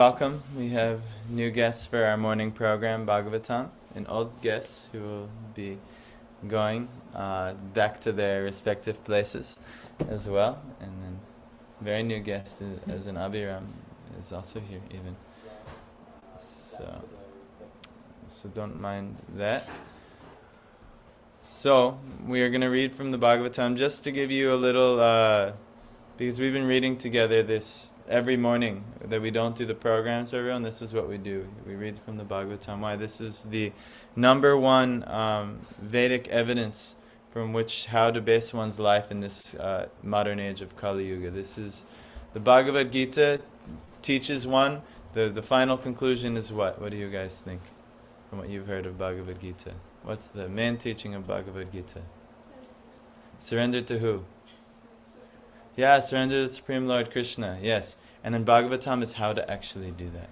Welcome. We have new guests for our morning program, Bhagavatam, and old guests who will be going back to their respective places as well. And then very new guest as an Abhiram is also here even. So don't mind that. So we are going to read from the Bhagavatam just to give you a little, because we've been reading together this every morning that we don't do the programs for everyone. This is what we do. We read from the Bhagavatam. Why? This is the number one Vedic evidence from which how to base one's life in this modern age of Kali Yuga. This is the Bhagavad Gita teaches one. The final conclusion is what? What do you guys think from what you've heard of Bhagavad Gita? What's the main teaching of Bhagavad Gita? Surrender to who? Yeah, surrender to the Supreme Lord Krishna. Yes. And then Bhagavatam is how to actually do that.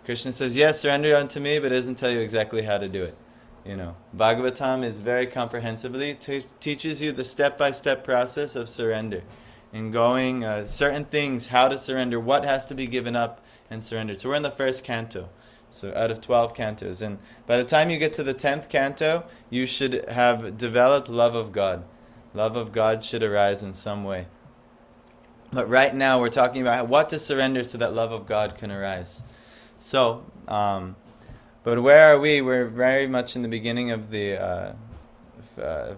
Krishna says, yes, surrender unto me, but it doesn't tell you exactly how to do it. Bhagavatam is very comprehensively teaches you the step-by-step process of surrender. And going certain things, how to surrender, what has to be given up and surrendered. So we're in the first canto. So out of 12 cantos. And by the time you get to the 10th canto, you should have developed love of God. Love of God should arise in some way. But right now we're talking about what to surrender so that love of God can arise. So, but where are we? We're very much in the beginning of the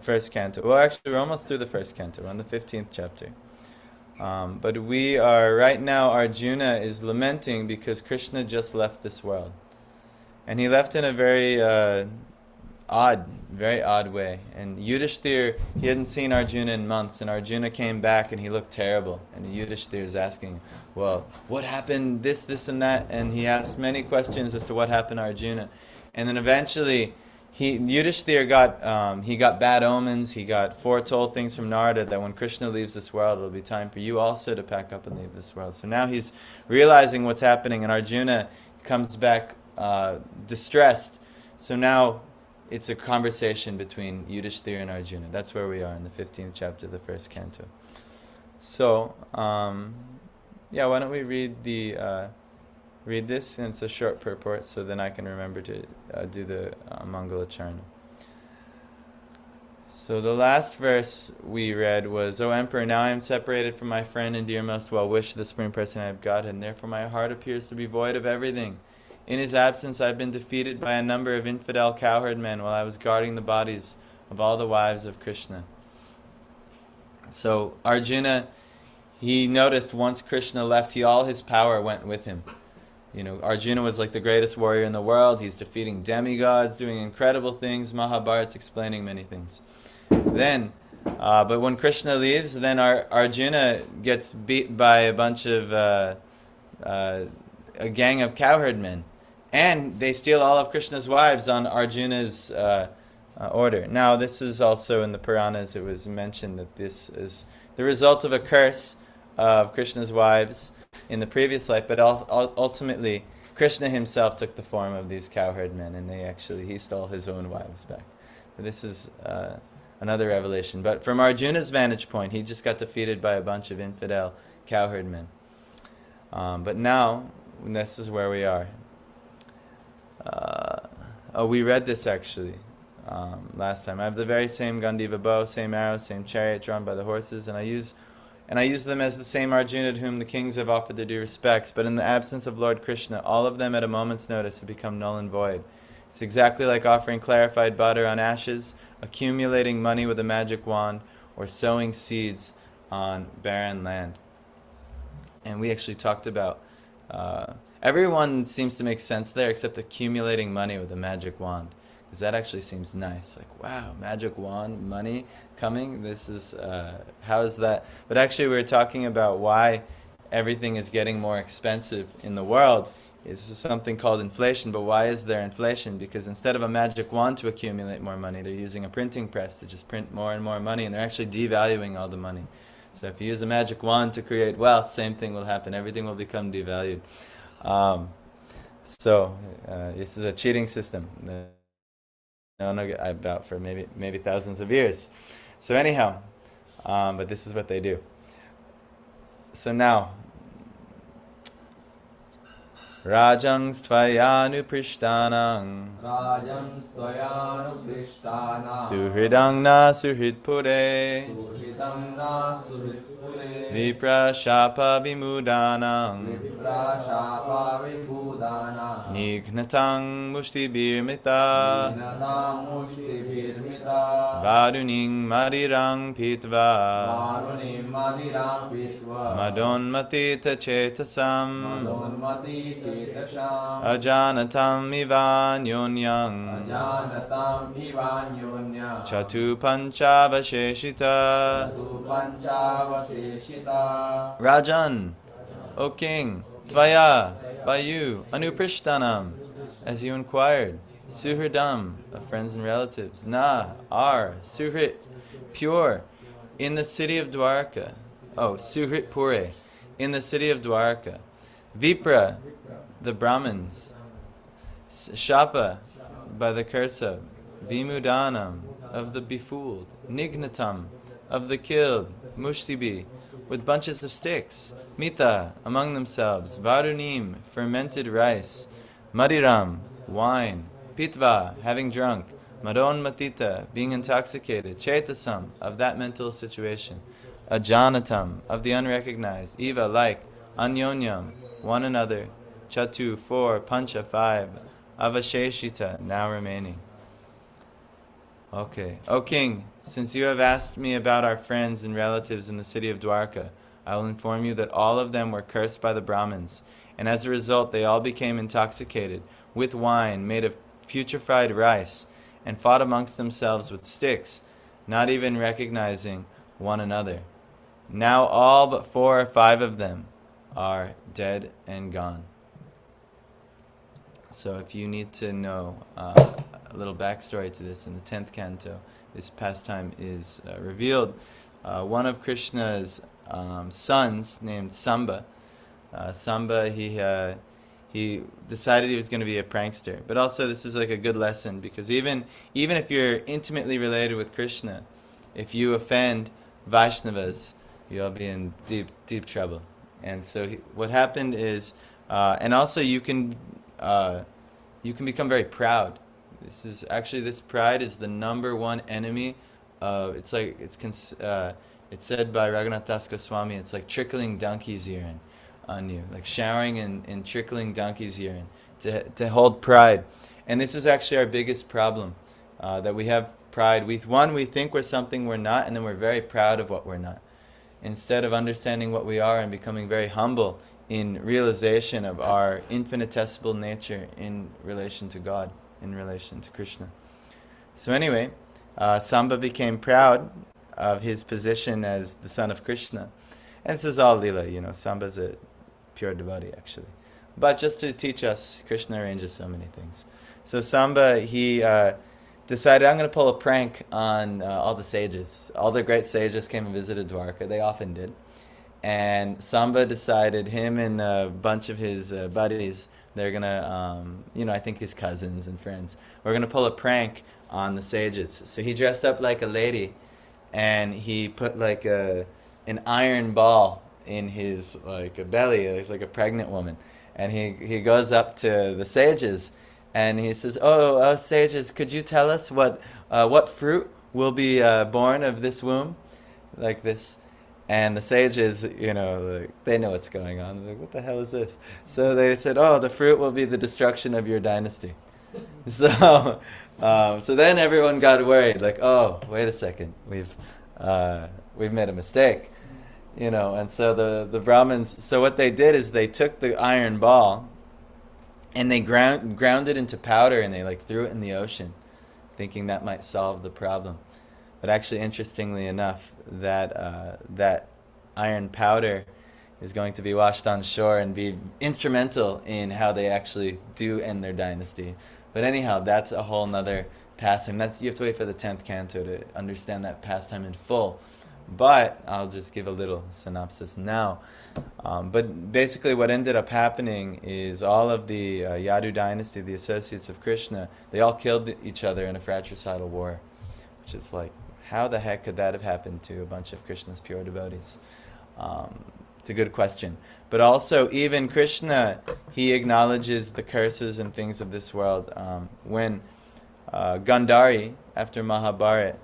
first canto. Well, actually, we're almost through the first canto. We're on the 15th chapter. But we are, right now, Arjuna is lamenting because Krishna just left this world. And he left in a very odd way. And Yudhishthir, he hadn't seen Arjuna in months, and Arjuna came back and he looked terrible. And Yudhishthir is asking, well, what happened, this and that? And he asked many questions as to what happened to Arjuna. And then eventually, Yudhishthir got bad omens. He got foretold things from Narada that when Krishna leaves this world, it'll be time for you also to pack up and leave this world. So now he's realizing what's happening, and Arjuna comes back distressed. So now it's a conversation between Yudhishthir and Arjuna. That's where we are in the 15th chapter of the first canto. So, why don't we read this? And it's a short purport, so then I can remember to do the Mangala Charna. So the last verse we read was, O Emperor, now I am separated from my friend and dear most well-wished, the Supreme Personality of Godhead, and therefore my heart appears to be void of everything. In his absence I have been defeated by a number of infidel cowherd men while I was guarding the bodies of all the wives of Krishna. So Arjuna, he noticed once Krishna left, all his power went with him. Arjuna was like the greatest warrior in the world. He's defeating demigods, doing incredible things. Mahabharat's explaining many things. Then, but when Krishna leaves, then Arjuna gets beat by a bunch of, a gang of cowherd men. And they steal all of Krishna's wives on Arjuna's order. Now, this is also in the Puranas. It was mentioned that this is the result of a curse of Krishna's wives in the previous life, but ultimately Krishna himself took the form of these cowherd men, and he stole his own wives back. But this is another revelation. But from Arjuna's vantage point, he just got defeated by a bunch of infidel cowherd men. But now, this is where we are. We read this actually last time. I have the very same Gandiva bow, same arrow, same chariot drawn by the horses, and I use them as the same Arjuna to whom the kings have offered their due respects. But in the absence of Lord Krishna, all of them at a moment's notice have become null and void. It's exactly like offering clarified butter on ashes, accumulating money with a magic wand, or sowing seeds on barren land. And we actually talked about everyone seems to make sense there except accumulating money with a magic wand. Because that actually seems nice. Like, wow, magic wand, money coming. This is, how is that? But actually we were talking about why everything is getting more expensive in the world. It's something called inflation. But why is there inflation? Because instead of a magic wand to accumulate more money, they're using a printing press to just print more and more money. And they're actually devaluing all the money. So if you use a magic wand to create wealth, same thing will happen. Everything will become devalued. This is a cheating system. About for maybe thousands of years. So anyhow, but this is what they do. So now, Rajang Stvayanu Rajam Stvayanu Suhridang na suhridpure Suhritam na suhritpure Vipra shapa vimudanang Vipra shapa vibhudana Nignatang mushtibirmita Vinata mushti virmita Varuning madirang pitva Varuni madiram pitva Madonmatita chetasam Madonmati cetasham Ajanatam ivanyonyang Ajanatam ivanyonya Chatu panchavasheshita Tu panchavaseshita Rajan, O king, Tvaya, by you, Anuprishtanam, as you inquired, Suhridam, of friends and relatives, Na, are, Suhrit, pure, in the city of Dwarka. Oh, Suhrit Pure, in the city of Dwarka. Vipra, the Brahmins. Shapa, by the curse of. Vimudanam, of the befooled. Nignatam, of the killed. Mushtibi, with bunches of sticks. Mita, among themselves. Varunim, fermented rice. Madiram, wine. Pitva, having drunk. Madon matita, being intoxicated. Chetasam, of that mental situation. Ajanatam, of the unrecognized. Eva, like. Anyonyam, one another. Chatu, 4. Pancha, 5. Avasheshita, now remaining. Okay. O king, since you have asked me about our friends and relatives in the city of Dwarka, I will inform you that all of them were cursed by the Brahmins, and as a result they all became intoxicated with wine made of putrefied rice, and fought amongst themselves with sticks, not even recognizing one another. Now all but 4 or 5 of them are dead and gone. So if you need to know a little backstory to this, in the 10th canto, this pastime is revealed. One of Krishna's sons, named Samba, he decided he was going to be a prankster. But also this is like a good lesson, because even if you're intimately related with Krishna, if you offend Vaishnavas, you'll be in deep trouble. And so what happened is, and also you can become very proud. This pride is the number one enemy of, it's said by Raghunath Das Goswami, it's like trickling donkey's urine on you, like showering in trickling donkey's urine, to hold pride. And this is actually our biggest problem, that we have pride. We think we're something we're not, and then we're very proud of what we're not, instead of understanding what we are and becoming very humble in realization of our infinitesimal nature in relation to God, in relation to Krishna. So anyway, Samba became proud of his position as the son of Krishna. And this is all Leela, Samba's a pure devotee actually. But just to teach us, Krishna arranges so many things. So Samba, he decided, I'm going to pull a prank on all the sages. All the great sages came and visited Dwarka. They often did. And Samba decided, him and a bunch of his buddies, they're going to, I think his cousins and friends, we're going to pull a prank on the sages. So he dressed up like a lady, and he put like an iron ball in his like a belly. It's like a pregnant woman. And he goes up to the sages, and he says, oh, sages, could you tell us what fruit will be born of this womb? Like this. And the sages, they know what's going on. They're like, what the hell is this? So they said, oh, the fruit will be the destruction of your dynasty. So then everyone got worried, like, oh, wait a second, we've made a mistake, And so the Brahmins, so what they did is they took the iron ball, and they ground it into powder, and they threw it in the ocean, thinking that might solve the problem. But actually, interestingly enough, that iron powder is going to be washed on shore and be instrumental in how they actually do end their dynasty. But anyhow, that's a whole nother pastime. You have to wait for the 10th canto to understand that pastime in full. But I'll just give a little synopsis now. But basically what ended up happening is all of the Yadu dynasty, the associates of Krishna, they all killed each other in a fratricidal war, which is like, how the heck could that have happened to a bunch of Krishna's pure devotees? It's a good question. But also, even Krishna, he acknowledges the curses and things of this world. When Gandhari, after Mahabharat,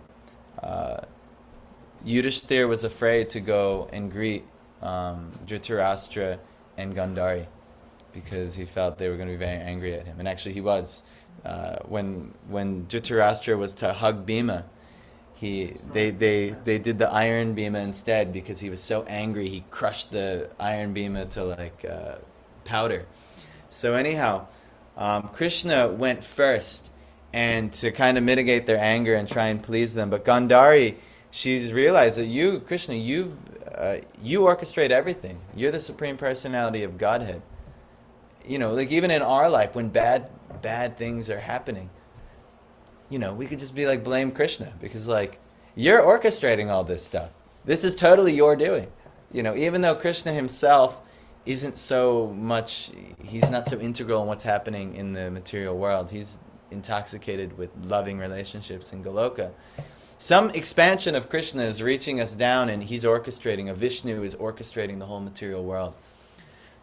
Yudhishthir was afraid to go and greet Dhritarashtra and Gandhari because he felt they were going to be very angry at him. And actually he was. When Dhritarashtra was to hug Bhima, they did the iron Bhima instead because he was so angry he crushed the iron Bhima to like powder. So anyhow, Krishna went first and to kind of mitigate their anger and try and please them. But Gandhari, she's realized that you, Krishna, you orchestrate everything. You're the Supreme Personality of Godhead. Like even in our life, when bad things are happening, we could just be like, blame Krishna because like you're orchestrating all this stuff. This is totally your doing. Even though Krishna himself isn't so much, he's not so integral in what's happening in the material world. He's intoxicated with loving relationships in Goloka. Some expansion of Krishna is reaching us down and he's orchestrating, Vishnu is orchestrating the whole material world.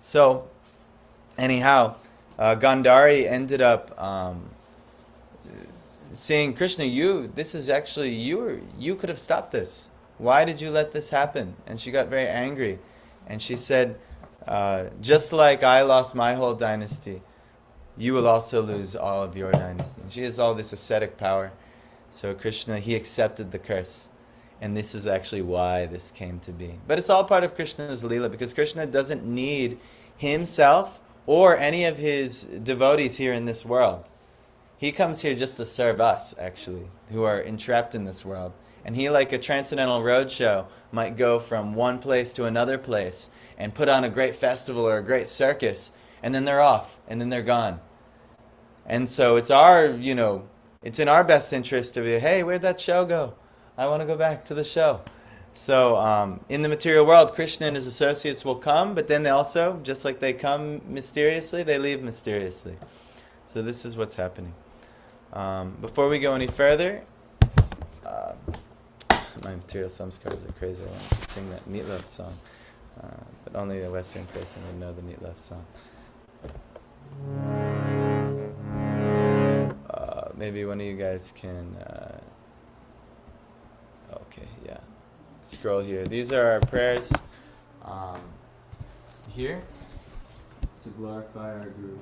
So, anyhow, Gandhari ended up saying, Krishna, you could have stopped this. Why did you let this happen? And she got very angry. And she said, just like I lost my whole dynasty, you will also lose all of your dynasty. And she has all this ascetic power. So Krishna, he accepted the curse. And this is actually why this came to be. But it's all part of Krishna's Leela, because Krishna doesn't need himself or any of his devotees here in this world. He comes here just to serve us, actually, who are entrapped in this world. And he, like a transcendental roadshow, might go from one place to another place and put on a great festival or a great circus, and then they're off, and then they're gone. And so it's it's in our best interest to be, hey, where'd that show go? I want to go back to the show. So in the material world, Krishna and his associates will come, but then they also, just like they come mysteriously, they leave mysteriously. So this is what's happening. Before we go any further, my material samskars are crazy. I want to sing that Meatloaf song, but only a Western person would know the Meatloaf song. Maybe one of you guys can. Okay, yeah. Scroll here. These are our prayers here to glorify our Guru.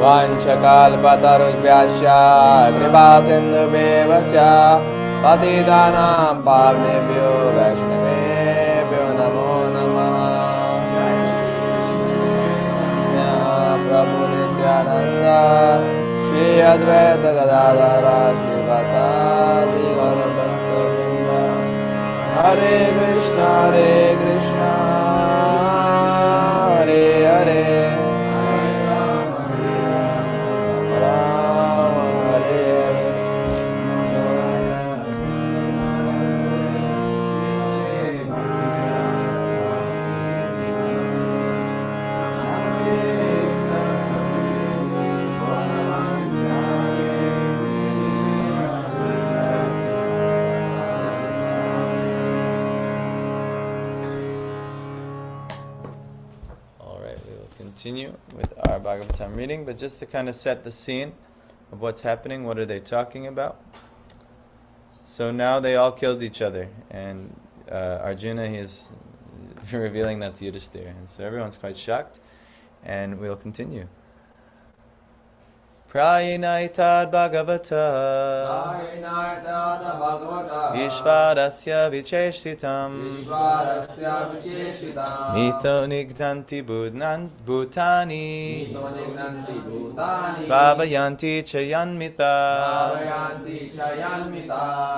वाञ्छकल्पतरुभ्यश्च कृपासिन्धुभ्येव च पतितानां पावनेभ्यो वैष्णवेभ्यो नमो नमः। प्रभु नित्यानन्द श्री अद्वैत गदाधर श्रीवासादि गौरभक्तवृन्द। हरे Krishna Hare Hare continue with our Bhagavatam reading, but just to kind of set the scene of what's happening, what are they talking about? So now they all killed each other, and Arjuna is revealing that to Yudhishthira, and so everyone's quite shocked, and we'll continue. Prayinaitad Bhagavata Ishvarasya Vicheshtitam Mito Nignanti Bhutani Bhavayanti Chayanmita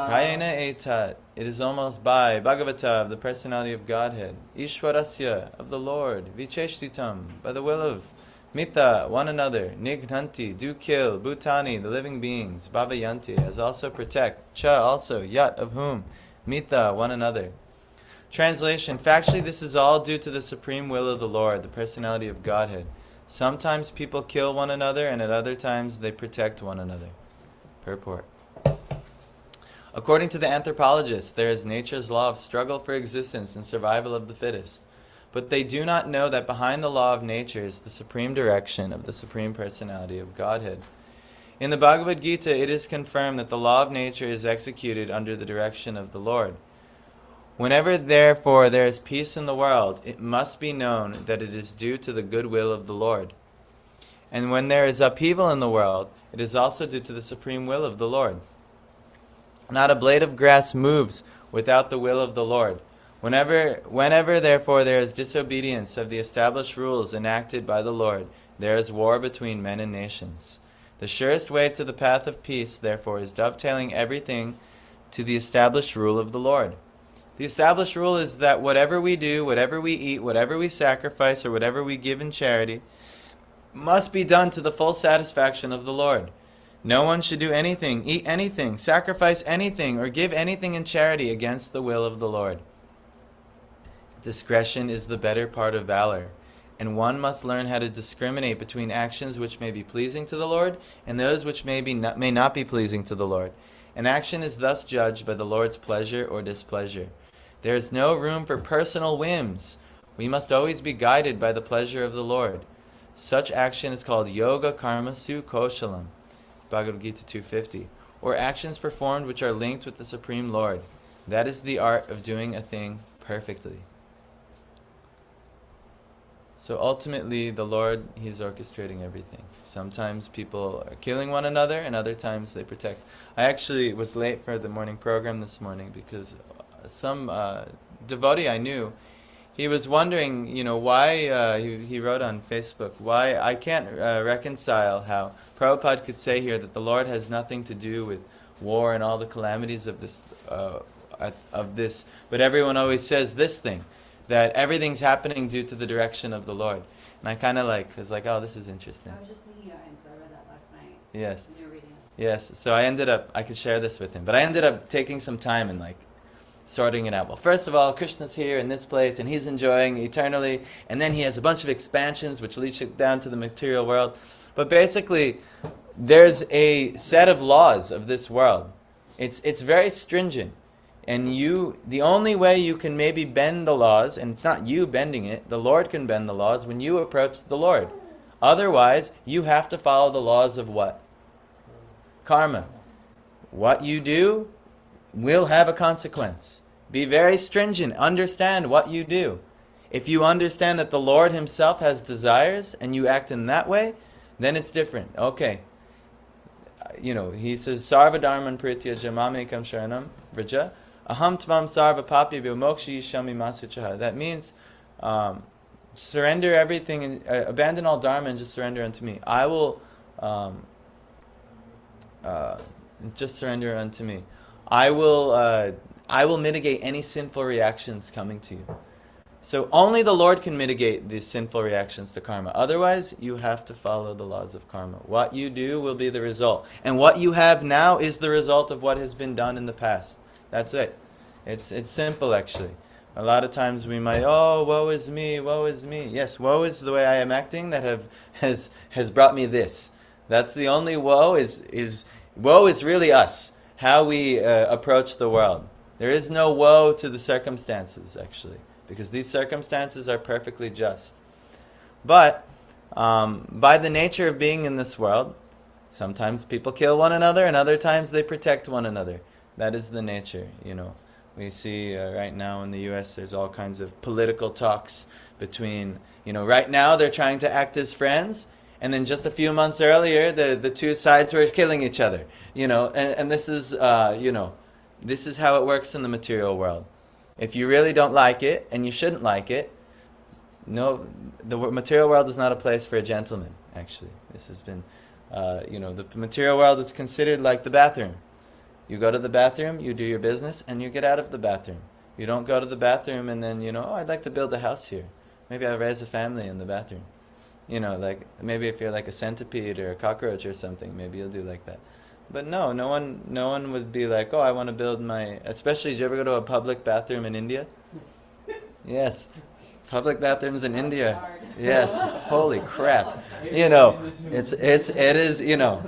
Prayena Etad. It is almost by Bhagavata, of the personality of Godhead, Ishwarasya, of the Lord, Vicheshtitam, by the will of Mita, one another, Nignanti, do kill, Bhutani, the living beings, Bhavayanti, as also protect, Cha, also, Yat, of whom, Mita, one another. Translation, factually this is all due to the supreme will of the Lord, the personality of Godhead. Sometimes people kill one another, and at other times they protect one another. Purport. According to the anthropologists, there is nature's law of struggle for existence and survival of the fittest. But they do not know that behind the law of nature is the supreme direction of the supreme personality of Godhead. In the Bhagavad Gita, it is confirmed that the law of nature is executed under the direction of the Lord. Whenever, therefore, there is peace in the world, it must be known that it is due to the good will of the Lord. And when there is upheaval in the world, it is also due to the supreme will of the Lord. Not a blade of grass moves without the will of the Lord. Whenever, therefore, there is disobedience of the established rules enacted by the Lord, there is war between men and nations. The surest way to the path of peace, therefore, is dovetailing everything to the established rule of the Lord. The established rule is that whatever we do, whatever we eat, whatever we sacrifice, or whatever we give in charity, must be done to the full satisfaction of the Lord. No one should do anything, eat anything, sacrifice anything, or give anything in charity against the will of the Lord. Discretion is the better part of valor, and one must learn how to discriminate between actions which may be pleasing to the Lord and those which may not be pleasing to the Lord. An action is thus judged by the Lord's pleasure or displeasure. There is no room for personal whims. We must always be guided by the pleasure of the Lord. Such action is called Yoga Karmasu Koshalam, Bhagavad Gita 250, or actions performed which are linked with the Supreme Lord. That is the art of doing a thing perfectly. So ultimately, the Lord, He's orchestrating everything. Sometimes people are killing one another, and other times they protect. I actually was late for the morning program this morning because some devotee I knew, he was wondering, why, he wrote on Facebook, why I can't reconcile how Prabhupada could say here that the Lord has nothing to do with war and all the calamities of this, but everyone always says this thing, that everything's happening due to the direction of the Lord. And I kind of was like, oh, this is interesting. I was just thinking about him because I read that last night. Yes. When you were reading it. Yes. So I could share this with him. But I ended up taking some time and sorting it out. Well, first of all, Krishna's here in this place and he's enjoying eternally. And then he has a bunch of expansions which leads you down to the material world. But basically, there's a set of laws of this world. It's very stringent. And the only way you can maybe bend the laws, and it's not you bending it, the Lord can bend the laws when you approach the Lord. Otherwise, you have to follow the laws of what? Karma. What you do will have a consequence. Be very stringent. Understand what you do. If you understand that the Lord Himself has desires and you act in that way, then it's different. Okay. He says, Sarva Dharman Pritya Jamamekam Sharanam Vraja. Aham tvam sarva papi vimokshi shami masuchaha. That means surrender everything and abandon all dharma and just surrender unto me. I will just surrender unto me. I will mitigate any sinful reactions coming to you. So only the Lord can mitigate these sinful reactions to karma. Otherwise, you have to follow the laws of karma. What you do will be the result. And what you have now is the result of what has been done in the past. That's it. It's simple, actually. A lot of times we might, woe is me, woe is me. Yes, woe is the way I am acting that has brought me this. That's the only woe is woe is really us, how we approach the world. There is no woe to the circumstances, actually, because these circumstances are perfectly just. But By the nature of being in this world, sometimes people kill one another and other times they protect one another. That is the nature, you know. We see right now in the US there's all kinds of political talks between, you know, right now they're trying to act as friends, and then just a few months earlier the two sides were killing each other, you know, and this is, you know, this is how it works in the material world. If you really don't like it, and you shouldn't like it, no, the material world is not a place for a gentleman, actually. This has been, you know, the material world is considered like the bathroom. You go to the bathroom, you do your business, and you get out of the bathroom. You don't go to the bathroom and then, you know, oh, I'd like to build a house here. Maybe I'll raise a family in the bathroom. You know, like, maybe if you're like a centipede or a cockroach or something, maybe you'll do like that. But no one would be like, oh, I want to build my, especially, did you ever go to a public bathroom in India? Yes. Public bathrooms in India. Yes. Holy crap. You know, it is, you know,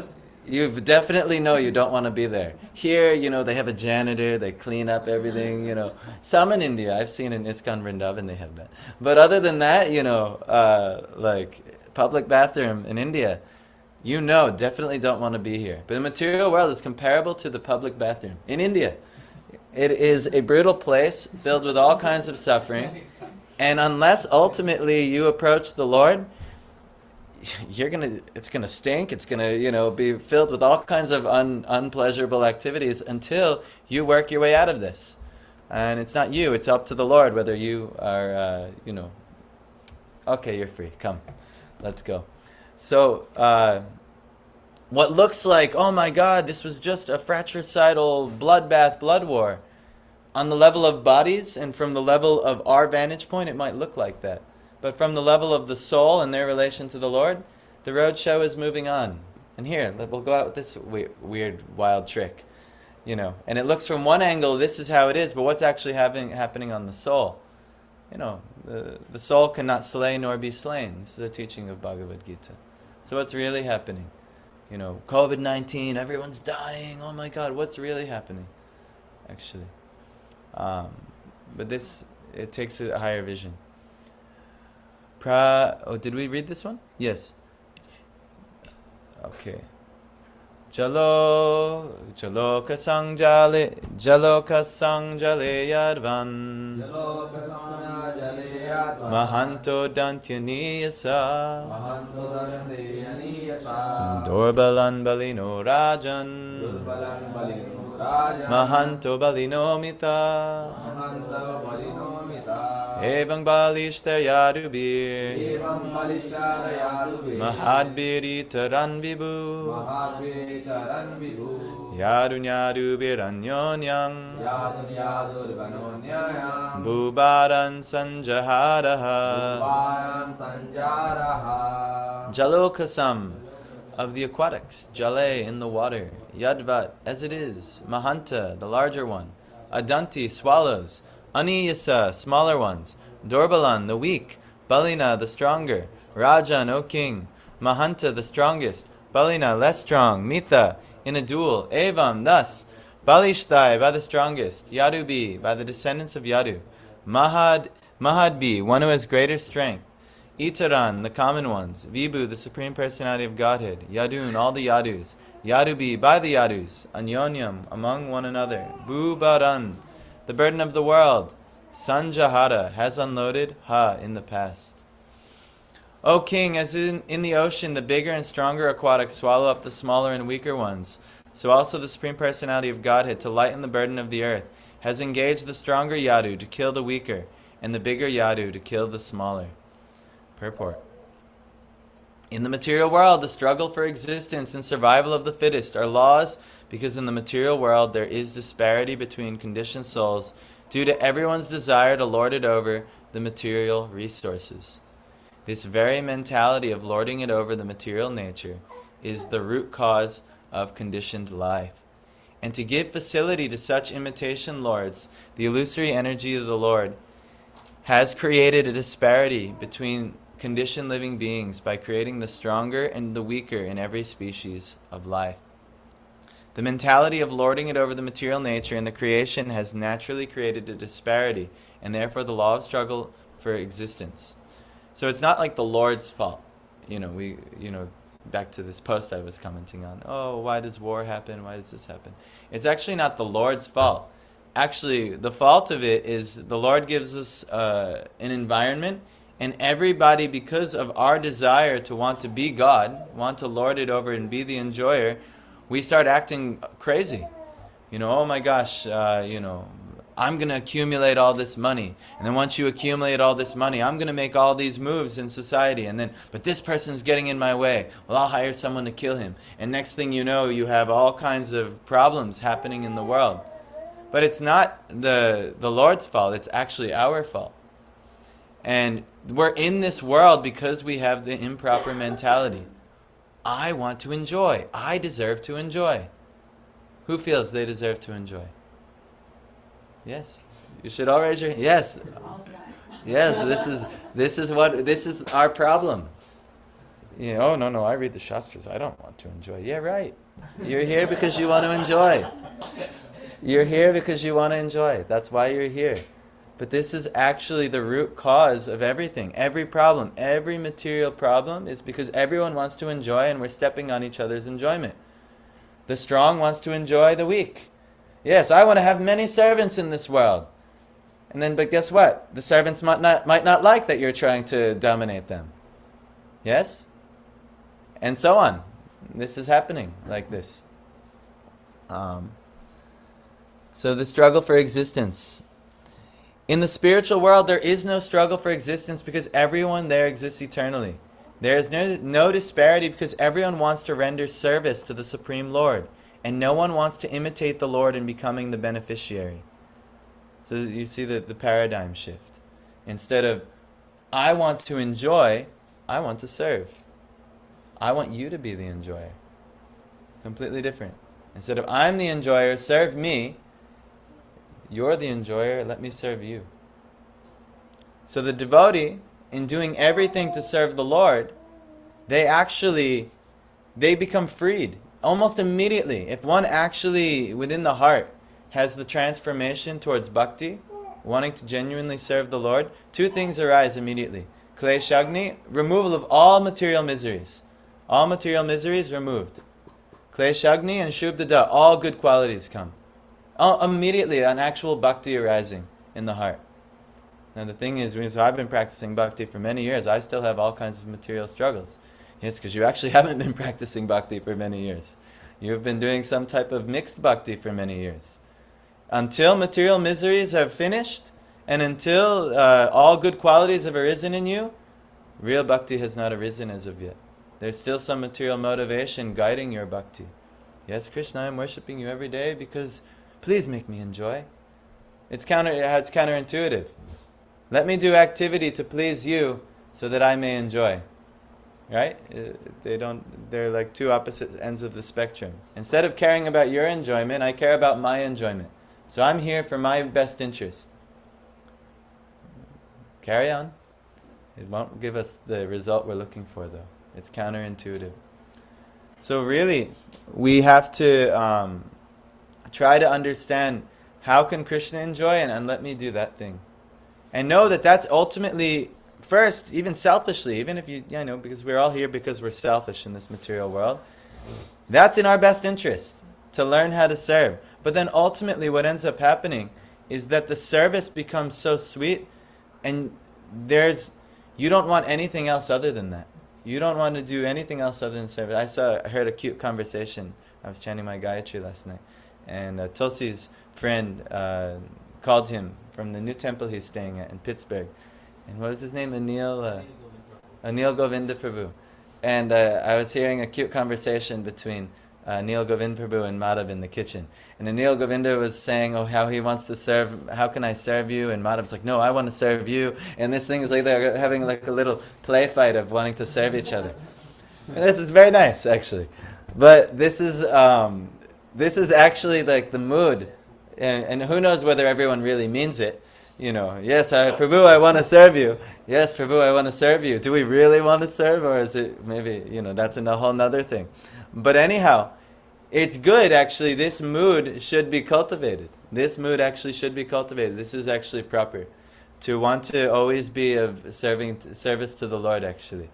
you definitely know you don't want to be there. Here, you know, they have a janitor, they clean up everything, you know. Some in India, I've seen in ISKCON Vrindavan they have that. But other than that, you know, like public bathroom in India, you know, definitely don't want to be here. But the material world is comparable to the public bathroom in India. It is a brutal place filled with all kinds of suffering. And unless ultimately you approach the Lord, it's gonna stink. It's gonna, you know, be filled with all kinds of unpleasurable activities until you work your way out of this. And it's not you. It's up to the Lord whether you are, you know. Okay, you're free. Come, let's go. So, what looks like, oh my God, this was just a fratricidal bloodbath, blood war. On the level of bodies and from the level of our vantage point, it might look like that. But from the level of the soul and their relation to the Lord, the road show is moving on. And here, we'll go out with this weird, wild trick, you know. And it looks from one angle, this is how it is, but what's actually happening on the soul? You know, the soul cannot slay nor be slain. This is a teaching of Bhagavad Gita. So what's really happening? You know, COVID-19, everyone's dying. Oh my God, what's really happening? Actually. But this, it takes a higher vision. Did we read this one? Yes. Okay. Jaloka sangjale yadvan Mahanto dantyaniyasa Dorbalan balino rajan Mahanto balino mita Evam balishtar yadubir Mahadbiri taran vibhu Yadun yadubir anyonyang Bubaran sanjaharaha Jalokasam of the aquatics, Jale in the water, Yadvat as it is, Mahanta the larger one, Adanti swallows, Aniyasa smaller ones, Dorbalan the weak, Balina the stronger, Rajan O king, Mahanta the strongest, Balina less strong, Mitha in a duel, Evam thus, Balishtai by the strongest, Yadubi by the descendants of Yadu, Mahadbi one who has greater strength, Itaran, the common ones, Vibhu, the Supreme Personality of Godhead, Yadun, all the Yadus, Yadubi, by the Yadus, Anyonyam, among one another, Bhubaran, the burden of the world, Sanjahara, has unloaded, in the past. O king, as in the ocean, the bigger and stronger aquatics swallow up the smaller and weaker ones, so also the Supreme Personality of Godhead, to lighten the burden of the earth, has engaged the stronger Yadu to kill the weaker, and the bigger Yadu to kill the smaller. Purport. In the material world, the struggle for existence and survival of the fittest are laws, because in the material world there is disparity between conditioned souls due to everyone's desire to lord it over the material resources. This very mentality of lording it over the material nature is the root cause of conditioned life. And to give facility to such imitation lords, the illusory energy of the Lord has created a disparity between conditioned living beings by creating the stronger and the weaker in every species of life. The mentality of lording it over the material nature in the creation has naturally created a disparity, and therefore the law of struggle for existence. So it's not like the Lord's fault. back to this post I was commenting on. Oh, why does war happen? Why does this happen? It's actually not the Lord's fault. Actually, the fault of it is the Lord gives us an environment, and everybody, because of our desire to want to be God, want to lord it over and be the enjoyer, we start acting crazy. Oh my gosh, I'm going to accumulate all this money. And then once you accumulate all this money, I'm going to make all these moves in society. And then, but this person's getting in my way. Well, I'll hire someone to kill him. And next thing you know, you have all kinds of problems happening in the world. But it's not the Lord's fault. It's actually our fault. And we're in this world because we have the improper mentality. I want to enjoy. I deserve to enjoy. Who feels they deserve to enjoy? Yes. You should all raise your hand. Yes. All the time. Yes, this is our problem. Oh no, I read the Shastras. I don't want to enjoy. Yeah, right. You're here because you want to enjoy. You're here because you want to enjoy. That's why you're here. But this is actually the root cause of everything. Every problem, every material problem is because everyone wants to enjoy and we're stepping on each other's enjoyment. The strong wants to enjoy the weak. Yes, I want to have many servants in this world. But guess what? The servants might not like that you're trying to dominate them. Yes? And so on. This is happening like this. So the struggle for existence. In the spiritual world, there is no struggle for existence because everyone there exists eternally. There is no disparity because everyone wants to render service to the Supreme Lord. And no one wants to imitate the Lord in becoming the beneficiary. So you see the paradigm shift. Instead of, I want to enjoy, I want to serve. I want you to be the enjoyer. Completely different. Instead of, I'm the enjoyer, serve me. You're the enjoyer, let me serve you. So the devotee, in doing everything to serve the Lord, they become freed. Almost immediately, if one actually, within the heart, has the transformation towards bhakti, wanting to genuinely serve the Lord, two things arise immediately. Kleshagni, removal of all material miseries. All material miseries removed. Kleshagni and Shubdada, all good qualities come. Immediately, an actual bhakti arising in the heart. Now the thing is, so I've been practicing bhakti for many years, I still have all kinds of material struggles. Yes, because you actually haven't been practicing bhakti for many years. You've been doing some type of mixed bhakti for many years. Until material miseries have finished, and until all good qualities have arisen in you, real bhakti has not arisen as of yet. There's still some material motivation guiding your bhakti. Yes, Krishna, I'm worshipping you every day because please make me enjoy. It's counterintuitive. Let me do activity to please you so that I may enjoy. Right? They're like two opposite ends of the spectrum. Instead of caring about your enjoyment, I care about my enjoyment. So I'm here for my best interest. Carry on. It won't give us the result we're looking for though. It's counterintuitive. So really, we have to try to understand how can Krishna enjoy and let me do that thing. And know that that's ultimately, first, even selfishly, even if because we're all here because we're selfish in this material world, that's in our best interest to learn how to serve. But then ultimately what ends up happening is that the service becomes so sweet and you don't want anything else other than that. You don't want to do anything else other than service. I heard a cute conversation. I was chanting my Gayatri last night. And Tulsi's friend called him from the new temple he's staying at in Pittsburgh. And what was his name? Anil Govinda Prabhu. And I was hearing a cute conversation between Anil Govinda Prabhu and Madhav in the kitchen. And Anil Govinda was saying, how he wants to serve, how can I serve you? And Madhav's like, no, I want to serve you. And this thing is like they're having like a little play fight of wanting to serve each other. And this is very nice, actually. But this is actually like the mood. And who knows whether everyone really means it. Yes, Prabhu, I want to serve you. Yes, Prabhu, I want to serve you. Do we really want to serve, or is it maybe, that's a whole nother thing. But anyhow, it's good, actually. This mood should be cultivated. This is actually proper. To want to always be of service to the Lord, actually.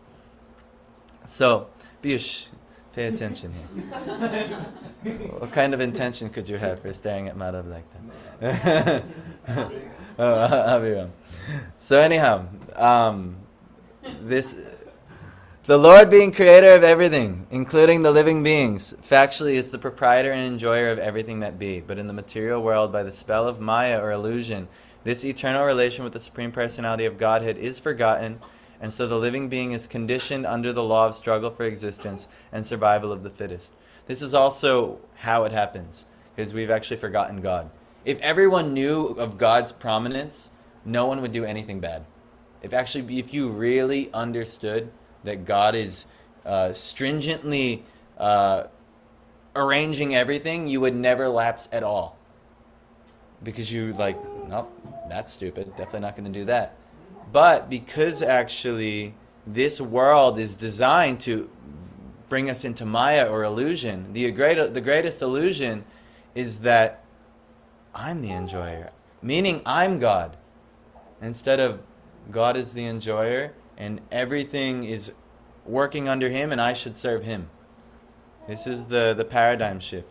So, Piyush, pay attention here. What kind of intention could you have for staring at Madhav like that? I'll be wrong. So anyhow, the Lord being creator of everything, including the living beings, factually is the proprietor and enjoyer of everything that be. But in the material world, by the spell of Maya or illusion, this eternal relation with the Supreme Personality of Godhead is forgotten, and so the living being is conditioned under the law of struggle for existence and survival of the fittest. This is also how it happens, because we've actually forgotten God. If everyone knew of God's prominence, no one would do anything bad. If you really understood that God is stringently arranging everything, you would never lapse at all. Because you nope, that's stupid, definitely not going to do that. But because actually this world is designed to bring us into Maya or illusion, the greatest illusion is that I'm the enjoyer, meaning I'm God, instead of God is the enjoyer and everything is working under him and I should serve him. This is the paradigm shift.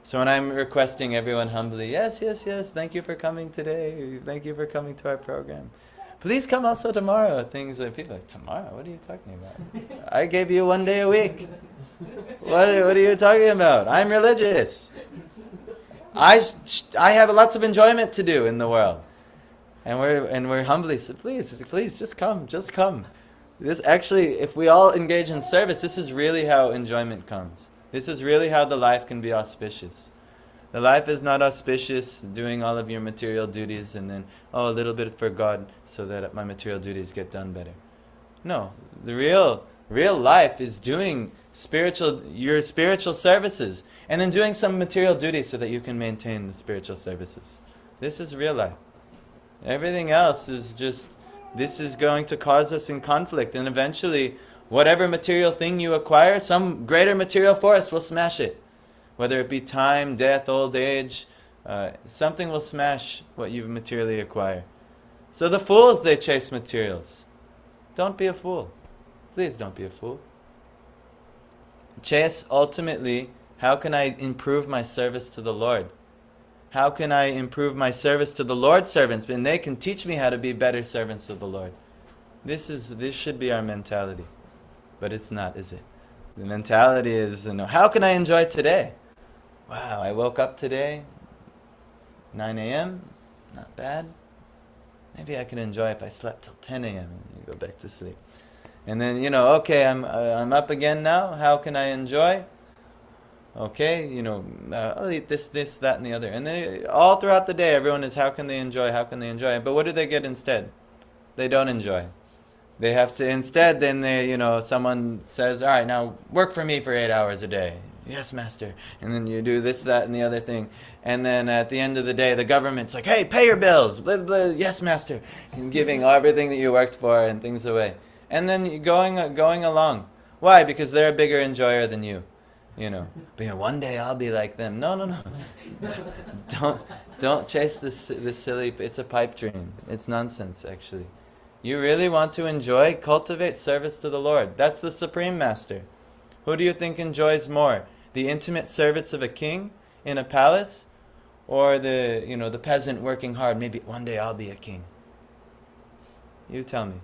So when I'm requesting everyone humbly, yes, thank you for coming today, thank you for coming to our program, please come also tomorrow. Things like people are like, tomorrow? What are you talking about? I gave you 1 day a week. What are you talking about? I'm religious. I have lots of enjoyment to do in the world. And we're humbly said, please, just come. This actually, if we all engage in service, this is really how enjoyment comes. This is really how the life can be auspicious. The life is not auspicious doing all of your material duties and then, a little bit for God so that my material duties get done better. No, the real life is doing your spiritual services and then doing some material duties so that you can maintain the spiritual services. This is real life. Everything else is this is going to cause us in conflict, and eventually whatever material thing you acquire, some greater material force will smash it. Whether it be time, death, old age, something will smash what you materially acquire. So the fools, they chase materials. Don't be a fool. Please don't be a fool. Chase ultimately, how can I improve my service to the Lord? How can I improve my service to the Lord's servants? And they can teach me how to be better servants of the Lord. This should be our mentality. But it's not, is it? The mentality is, how can I enjoy today? Wow, I woke up today, 9 a.m., not bad. Maybe I can enjoy if I slept till 10 a.m. and you go back to sleep. And then, okay, I'm up again now. How can I enjoy? Okay, I'll eat this, that, and the other. And then all throughout the day, everyone is, how can they enjoy? But what do they get instead? They don't enjoy. They have to, instead, then someone says, all right, now work for me for 8 hours a day. Yes, master. And then you do this, that, and the other thing. And then at the end of the day, the government's like, hey, pay your bills. Blah, blah. Yes, master. And giving everything that you worked for and things away. And then going along. Why? Because they're a bigger enjoyer than you. But one day I'll be like them. No. Don't chase this silly, it's a pipe dream. It's nonsense, actually. You really want to enjoy, cultivate service to the Lord. That's the Supreme Master. Who do you think enjoys more? The intimate service of a king in a palace, or the peasant working hard? Maybe one day I'll be a king. You tell me.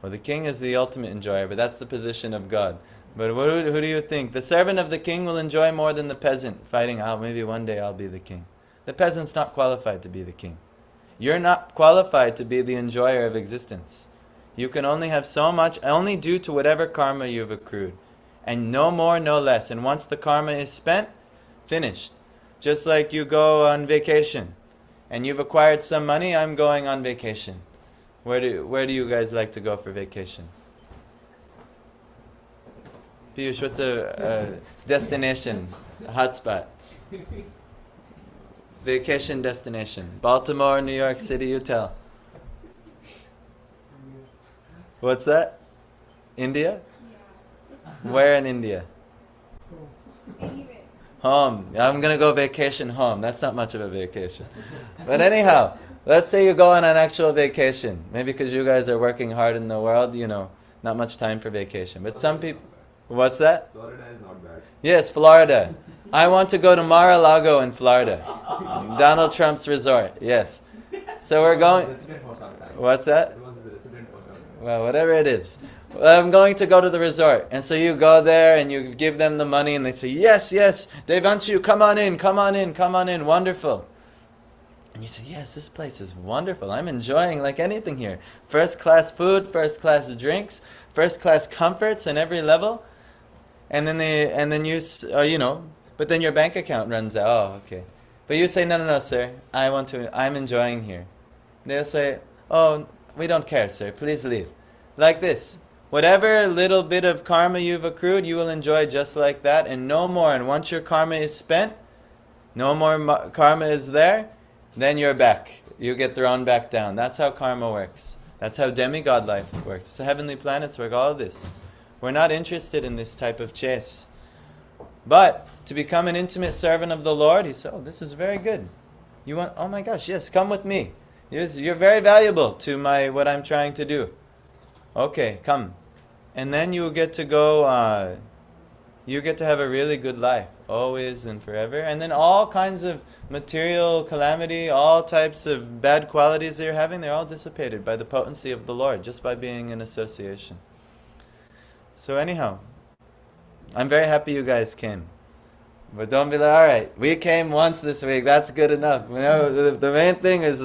Well, the king is the ultimate enjoyer, but that's the position of God. But who do you think? The servant of the king will enjoy more than the peasant fighting out. Maybe one day I'll be the king. The peasant's not qualified to be the king. You're not qualified to be the enjoyer of existence. You can only have so much, only due to whatever karma you've accrued. And no more, no less. And once the karma is spent, finished. Just like you go on vacation and you've acquired some money, I'm going on vacation. Where do you guys like to go for vacation? Piyush, what's a destination, a hotspot? Vacation destination. Baltimore, New York City, you tell. What's that? India? Yeah. Where in India? Anywhere. Home. I'm going to go vacation home. That's not much of a vacation. But anyhow, let's say you go on an actual vacation. Maybe because you guys are working hard in the world, not much time for vacation. But some people, what's that? Florida is not bad. Yes, Florida. I want to go to Mar-a-Lago in Florida. Donald Trump's resort. Yes. So we're going. Resident for some time. What's that? It was resident for some time. Well, whatever it is. I'm going to go to the resort. And so you go there and you give them the money and they say, yes, yes, Devanshu, come on in, come on in, come on in, wonderful. And you say, yes, this place is wonderful. I'm enjoying like anything here. First class food, first class drinks, first class comforts in every level. And then but then your bank account runs out. Oh, okay. But you say, no, sir, I'm enjoying here. They'll say, oh, we don't care, sir, please leave. Like this. Whatever little bit of karma you've accrued, you will enjoy just like that and no more. And once your karma is spent, no more karma is there, then you're back. You get thrown back down. That's how karma works. That's how demigod life works. So heavenly planets work, all of this. We're not interested in this type of chase. But to become an intimate servant of the Lord, he said, oh, this is very good. You want, oh my gosh, yes, come with me. You're very valuable to what I'm trying to do. Okay, come. And then you get to go, you get to have a really good life, always and forever. And then all kinds of material calamity, all types of bad qualities that you're having, they're all dissipated by the potency of the Lord, just by being in association. So anyhow, I'm very happy you guys came. But don't be like, all right, we came once this week, that's good enough. You know, the main thing is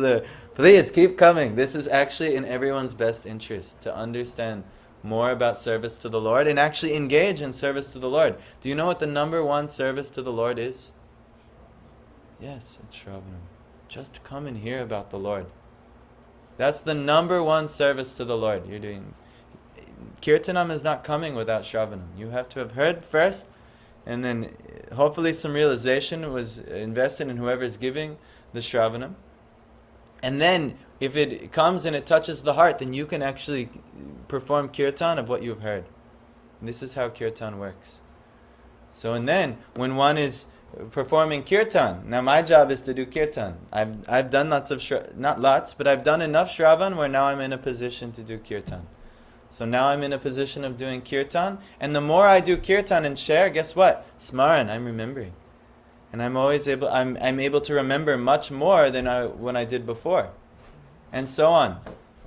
please keep coming. This is actually in everyone's best interest to understand more about service to the Lord and actually engage in service to the Lord. Do you know what the number one service to the Lord is? Yes, it's Shravanam. Just come and hear about the Lord. That's the number one service to the Lord you're doing. Kirtanam is not coming without Shravanam. You have to have heard first, and then hopefully some realization was invested in whoever's giving the Shravanam. And then if it comes and it touches the heart, then you can actually perform kirtan of what you've heard. And this is how kirtan works. So and then when one is performing kirtan, now my job is to do kirtan. I've done lots of not lots, but I've done enough shravan where now I'm in a position to do kirtan. So now I'm in a position of doing kirtan, and the more I do kirtan and share, guess what? Smaran, I'm remembering. And I'm able to remember much more than when I did before. And so on.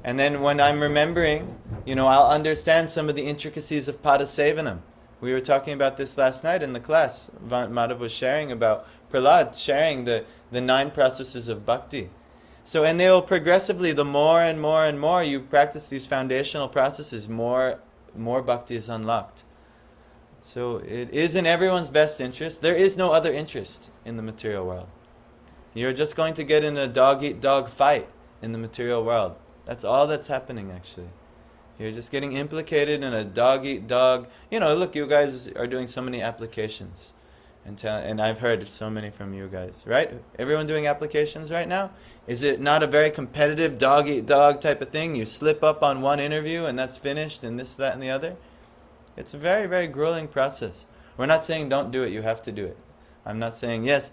And then when I'm remembering, I'll understand some of the intricacies of Padasevanam. We were talking about this last night in the class. Madhav was sharing about Prahlad, sharing the 9 processes of bhakti. So, and they will progressively, the more and more and more you practice these foundational processes, more bhakti is unlocked. So it is in everyone's best interest. There is no other interest in the material world. You're just going to get in a dog-eat-dog fight in the material world. That's all that's happening, actually. You're just getting implicated in a dog-eat-dog. Look, you guys are doing so many applications. And I've heard so many from you guys, right? Everyone doing applications right now? Is it not a very competitive dog-eat-dog type of thing? You slip up on one interview and that's finished and this, that, and the other? It's a very, very grueling process. We're not saying don't do it, you have to do it. I'm not saying yes.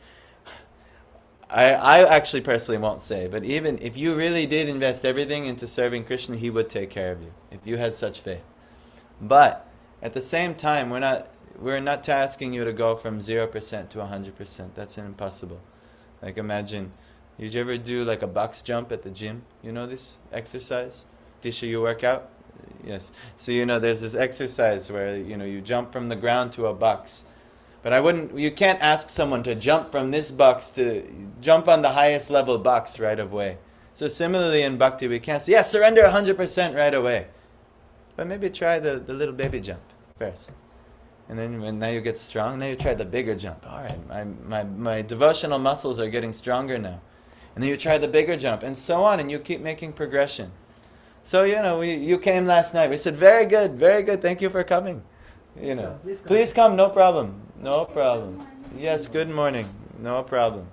I actually personally won't say, but even if you really did invest everything into serving Krishna, he would take care of you, if you had such faith. But at the same time, we're not asking you to go from 0% to 100%. That's impossible. Like imagine, did you ever do like a box jump at the gym? You know this exercise? Disha, you work out? Yes. So there's this exercise where you jump from the ground to a box. But you can't ask someone to jump from this box to jump on the highest level box right away. So similarly in bhakti, we can't say, yes, surrender 100% right away. But maybe try the little baby jump first. And then when now you get strong, now you try the bigger jump. All right, my devotional muscles are getting stronger now. And then you try the bigger jump, and so on, and you keep making progression. So, you came last night. We said, very good, thank you for coming. Please come, no problem. No problem. Yes, good morning. No problem.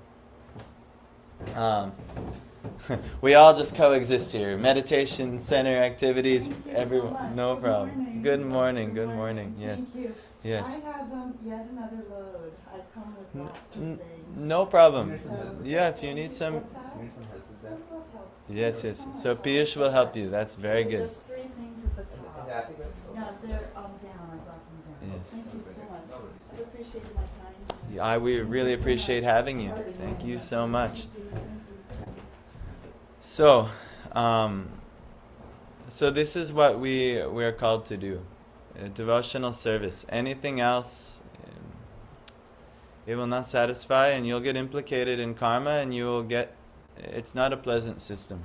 We all just coexist here. Meditation center activities, everyone. No problem. Good morning. Yes. Thank you. Yes. I have yet another load. I come with lots of things. No problem. Yeah, if you need some. What's that? Need some help with that? Help. Yes. So Piyush will help you. That's very good. Just 3 things at the top. In the attic, Yes. Thank you so much. I appreciated my time. We really appreciate having you. Thank you so much. So, so this is what we are called to do, devotional service. Anything else, it will not satisfy, and you'll get implicated in karma, and you will get. It's not a pleasant system.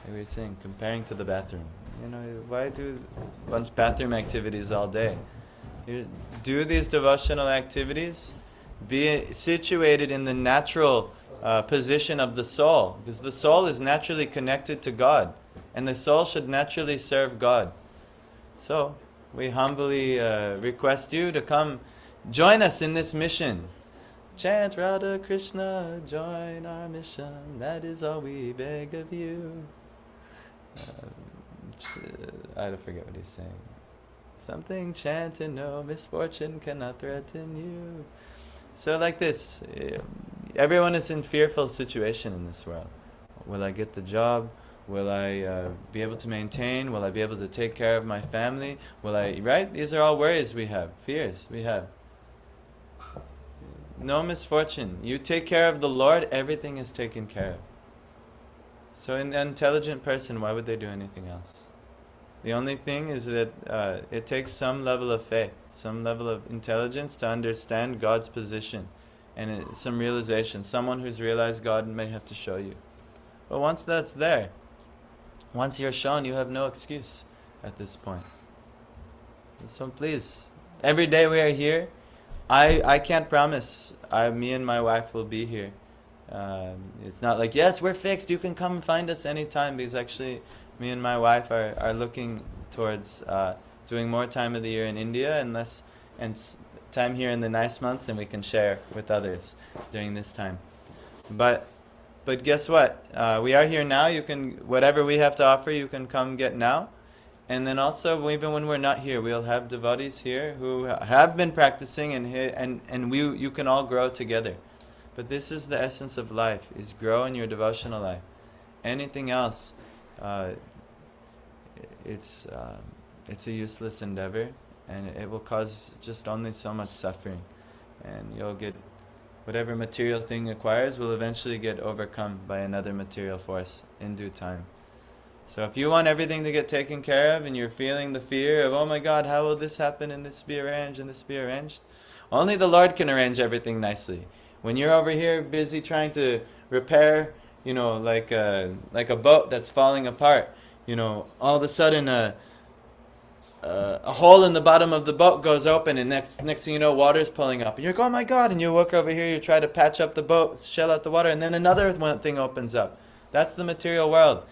Like we were saying, comparing to the bathroom. You know, why do a bunch of bathroom activities all day? You do these devotional activities. Be situated in the natural position of the soul, because the soul is naturally connected to God, and the soul should naturally serve God. So we humbly request you to come join us in this mission. Chant Radha Krishna, join our mission. That is all we beg of you. I don't forget what he's saying. Something chant and no misfortune cannot threaten you. So like this, everyone is in fearful situation in this world. Will I get the job? Will I be able to maintain? Will I be able to take care of my family? Will I, right? These are all worries we have, fears we have. No misfortune. You take care of the Lord, everything is taken care of. So an intelligent person, why would they do anything else? The only thing is that it takes some level of faith, some level of intelligence to understand God's position, and some realization. Someone who's realized God may have to show you. But once that's there, once you're shown, you have no excuse at this point. So please, every day we are here. I can't promise me and my wife will be here. It's not like, yes, we're fixed, you can come and find us anytime, because actually me and my wife are looking towards doing more time of the year in India and time here in the nice months, and we can share with others during this time. But guess what? We are here now. You can, whatever we have to offer, you can come get now. And then also, even when we're not here, we'll have devotees here who have been practicing, and you can all grow together. But this is the essence of life, is grow in your devotional life. Anything else, it's a useless endeavor, and it will cause just only so much suffering. And you'll get, whatever material thing acquires will eventually get overcome by another material force in due time. So if you want everything to get taken care of, and you're feeling the fear of, oh my God, how will this happen, and this be arranged, and this be arranged? Only the Lord can arrange everything nicely. When you're over here busy trying to repair, like a boat that's falling apart, all of a sudden a hole in the bottom of the boat goes open, and next thing you know, water's pulling up, and you're going, oh my God, and you look over here, you try to patch up the boat, shell out the water, and then another one thing opens up. That's the material world.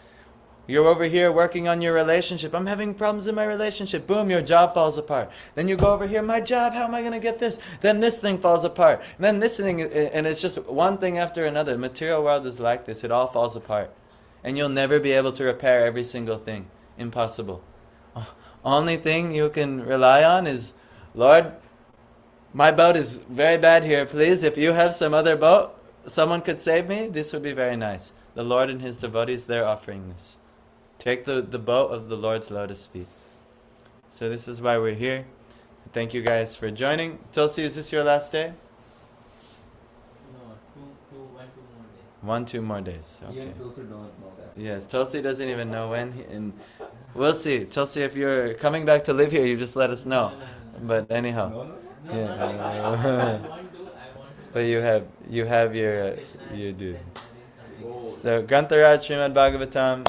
You're over here working on your relationship. I'm having problems in my relationship. Boom, your job falls apart. Then you go over here, my job, how am I going to get this? Then this thing falls apart. And then this thing, and it's just one thing after another. The material world is like this. It all falls apart. And you'll never be able to repair every single thing. Impossible. Only thing you can rely on is, Lord, my boat is very bad here. Please, if you have some other boat, someone could save me, this would be very nice. The Lord and His devotees, they're offering this. Take the boat of the Lord's lotus feet. So this is why we're here. Thank you guys for joining. Tulsi, is this your last day? No, 2 more days. Okay. Even Tulsi don't know that. Yes, Tulsi doesn't even know when. And we'll see. Tulsi, if you're coming back to live here, you just let us know. But anyhow. No. Yeah. But you have your, you do. So, Grantharaj, Srimad Bhagavatam.